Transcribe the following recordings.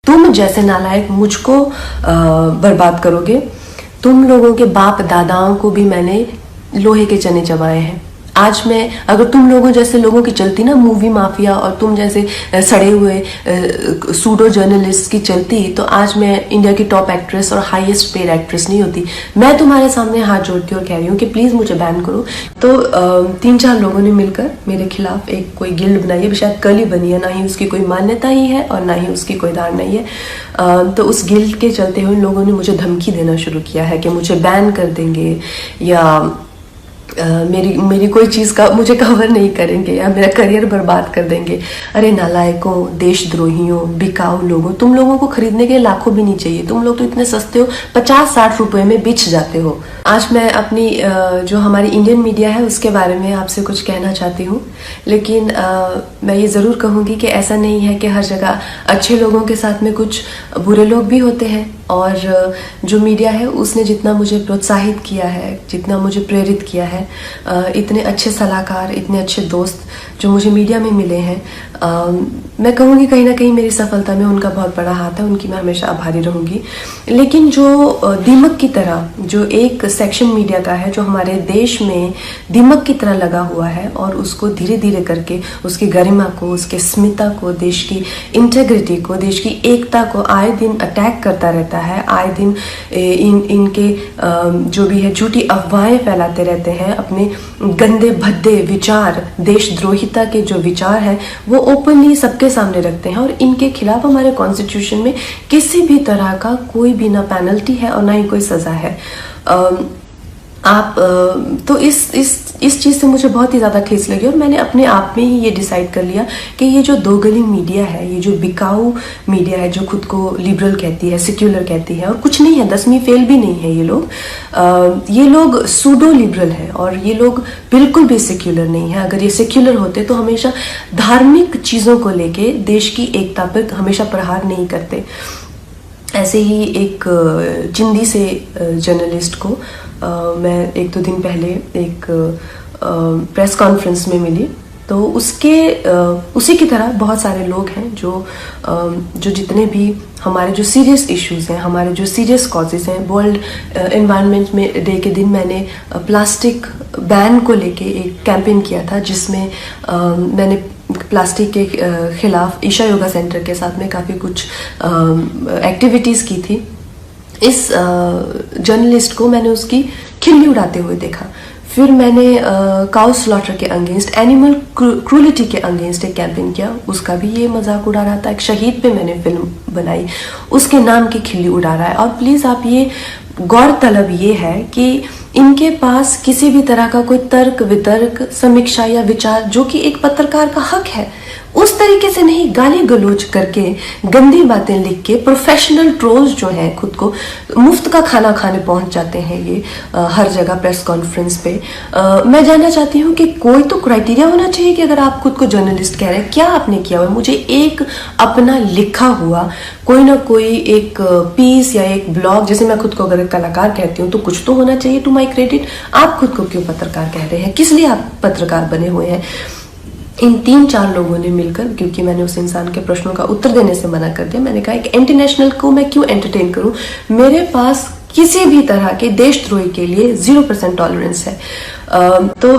तुम जैसे नालायक मुझको बर्बाद करोगे। तुम लोगों के बाप दादाओं को भी मैंने लोहे के चने चबाए हैं। आज मैं अगर तुम लोगों जैसे लोगों की चलती ना मूवी माफिया, और तुम जैसे सड़े हुए सूडो जर्नलिस्ट की चलती, तो आज मैं इंडिया की टॉप एक्ट्रेस और हाईएस्ट पेड एक्ट्रेस नहीं होती। मैं तुम्हारे सामने हाथ जोड़ती हूँ और कह रही हूँ कि प्लीज मुझे बैन करो। तो 3-4 लोगों ने मिलकर मेरे खिलाफ एक कोई गिल्ड बनाई है, शायद कल ही बनी है, ना ही उसकी कोई मान्यता ही है और ना ही उसकी कोई धारणा ही है। तो उस गिल्ड के चलते हुए लोगों ने मुझे धमकी देना शुरू किया है कि मुझे बैन कर देंगे, या मेरी कोई चीज़ का मुझे कवर नहीं करेंगे, या मेरा करियर बर्बाद कर देंगे। अरे नालायकों, देशद्रोहियों, बिकाऊ लोगों, तुम लोगों को खरीदने के लाखों भी नहीं चाहिए। तुम लोग तो इतने सस्ते हो, 50-60 रुपए में बिछ जाते हो। आज मैं अपनी जो हमारी इंडियन मीडिया है उसके बारे में आपसे कुछ कहना चाहती हूँ, लेकिन मैं ये ज़रूर कहूँगी कि ऐसा नहीं है कि हर जगह अच्छे लोगों के साथ में कुछ बुरे लोग भी होते हैं। और जो मीडिया है उसने जितना मुझे प्रोत्साहित किया है, जितना मुझे प्रेरित किया है, इतने अच्छे सलाहकार, इतने अच्छे दोस्त जो मुझे मीडिया में मिले हैं, मैं कहूँगी कहीं ना कहीं मेरी सफलता में उनका बहुत बड़ा हाथ है। उनकी मैं हमेशा आभारी रहूँगी। लेकिन जो दीमक की तरह जो एक सेक्शन मीडिया का है जो हमारे देश में दीमक की तरह लगा हुआ है, और उसको धीरे धीरे करके उसकी गरिमा को, उसके स्मिता को, देश की इंटेग्रिटी को, देश की एकता को आए दिन अटैक करता रहता है। आए दिन इनके जो भी है झूठी अफवाहें फैलाते रहते हैं। अपने गंदे भद्दे विचार, देशद्रोहिता के जो विचार हैं वो ओपनली सबके सामने रखते हैं, और इनके खिलाफ हमारे कॉन्स्टिट्यूशन में किसी भी तरह का कोई भी ना पेनल्टी है और ना ही कोई सजा है। तो इस चीज़ से मुझे बहुत ही ज़्यादा खींच लगी, और मैंने अपने आप में ही ये डिसाइड कर लिया कि ये जो दोगली मीडिया है, ये जो बिकाऊ मीडिया है, जो खुद को लिबरल कहती है, सेक्युलर कहती है, और कुछ नहीं है, 10वीं फेल भी नहीं है ये लोग सूडो लिबरल है, और ये लोग बिल्कुल भी सेक्युलर नहीं है। अगर ये सेक्युलर होते तो हमेशा धार्मिक चीज़ों को लेके देश की एकता पर हमेशा प्रहार नहीं करते। ऐसे ही एक चिंदी से जर्नलिस्ट को मैं 1-2 दिन पहले एक प्रेस कॉन्फ्रेंस में मिली, तो उसी की तरह बहुत सारे लोग हैं जो जितने भी हमारे जो सीरियस इश्यूज हैं, हमारे जो सीरियस कॉजेज हैं। वर्ल्ड एनवायरनमेंट में डे के दिन मैंने प्लास्टिक बैन को लेके एक कैंपेन किया था, जिसमें मैंने प्लास्टिक के खिलाफ ईशा योगा सेंटर के साथ में काफ़ी कुछ एक्टिविटीज़ की थी। इस जर्नलिस्ट को मैंने उसकी खिल्ली उड़ाते हुए देखा। फिर मैंने काउ स्लॉटर के अगेंस्ट, एनिमल क्रूलिटी के अगेंस्ट एक कैंपेन किया, उसका भी ये मजाक उड़ा रहा था। एक शहीद पे मैंने फिल्म बनाई, उसके नाम की खिल्ली उड़ा रहा है। और प्लीज़ आप ये गौरतलब ये है कि इनके पास किसी भी तरह का कोई तर्क वितर्क, समीक्षा या विचार, जो कि एक पत्रकार का हक है, उस तरीके से नहीं गाली गलौज करके, गंदी बातें लिख के, प्रोफेशनल ट्रोल्स जो हैं खुद को मुफ्त का खाना खाने पहुंच जाते हैं ये हर जगह प्रेस कॉन्फ्रेंस पे। मैं जानना चाहती हूँ कि कोई तो क्राइटेरिया होना चाहिए कि अगर आप खुद को जर्नलिस्ट कह रहे हैं, क्या आपने किया हुआ? मुझे एक अपना लिखा हुआ कोई ना कोई एक पीस या एक ब्लॉग, जैसे मैं खुद को अगर कलाकार कहती हूँ तो कुछ तो होना चाहिए टू माई क्रेडिट। आप खुद को क्यों पत्रकार कह रहे हैं? किस लिए आप पत्रकार बने हुए हैं? इन 3-4 लोगों ने मिलकर, क्योंकि मैंने उस इंसान के प्रश्नों का उत्तर देने से मना कर दिया, मैंने कहा कि इंटरनेशनल को मैं क्यों एंटरटेन करूं, मेरे पास किसी भी तरह के देशद्रोही के लिए 0% टॉलरेंस है। तो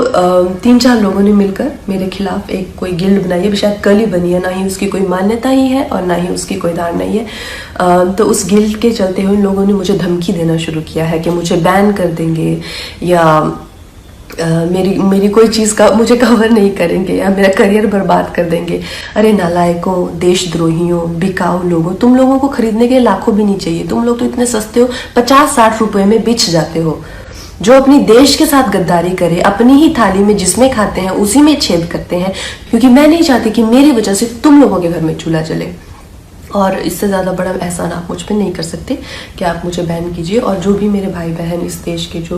3-4 लोगों ने मिलकर मेरे खिलाफ एक कोई गिल्ड बनाई है, शायद कल ही बनी है, ना ही उसकी कोई मान्यता ही है और ना ही उसकी कोई धारणा ही है। तो उस गिल्ड के चलते हुए लोगों ने मुझे धमकी देना शुरू किया है कि मुझे बैन कर देंगे, या मेरी कोई चीज़ का मुझे कवर नहीं करेंगे, या मेरा करियर बर्बाद कर देंगे। अरे नालायकों, देशद्रोहियों, बिकाऊ लोगों, तुम लोगों को खरीदने के लाखों भी नहीं चाहिए। तुम लोग तो इतने सस्ते हो, 50-60 रुपए में बिछ जाते हो। जो अपनी देश के साथ गद्दारी करे, अपनी ही थाली में जिसमें खाते हैं उसी में छेद करते हैं, क्योंकि मैं नहीं चाहती कि मेरी वजह से तुम लोगों के घर में चूल्हा जले। और इससे ज़्यादा बड़ा एहसान आप मुझ पे नहीं कर सकते कि आप मुझे बैन कीजिए। और जो भी मेरे भाई बहन इस देश के जो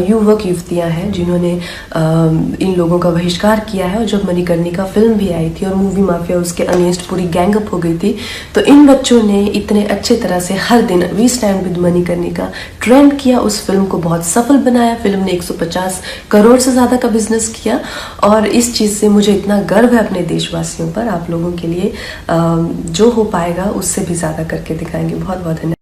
युवक युवतियाँ हैं जिन्होंने इन लोगों का बहिष्कार किया है, और जब मणिकर्णिका फिल्म भी आई थी और मूवी माफिया उसके अगेंस्ट पूरी गैंगअप हो गई थी, तो इन बच्चों ने इतने अच्छे तरह से हर दिन we stand with Manikarnika trend किया, उस फिल्म को बहुत सफल बनाया। फिल्म ने 150 करोड़ से ज़्यादा का बिजनेस किया, और इस चीज़ से मुझे इतना गर्व है अपने देशवासियों पर, आप लोगों के लिए। जो हो पाएगा उससे भी ज़्यादा करके दिखाएंगे। बहुत बहुत धन्यवाद।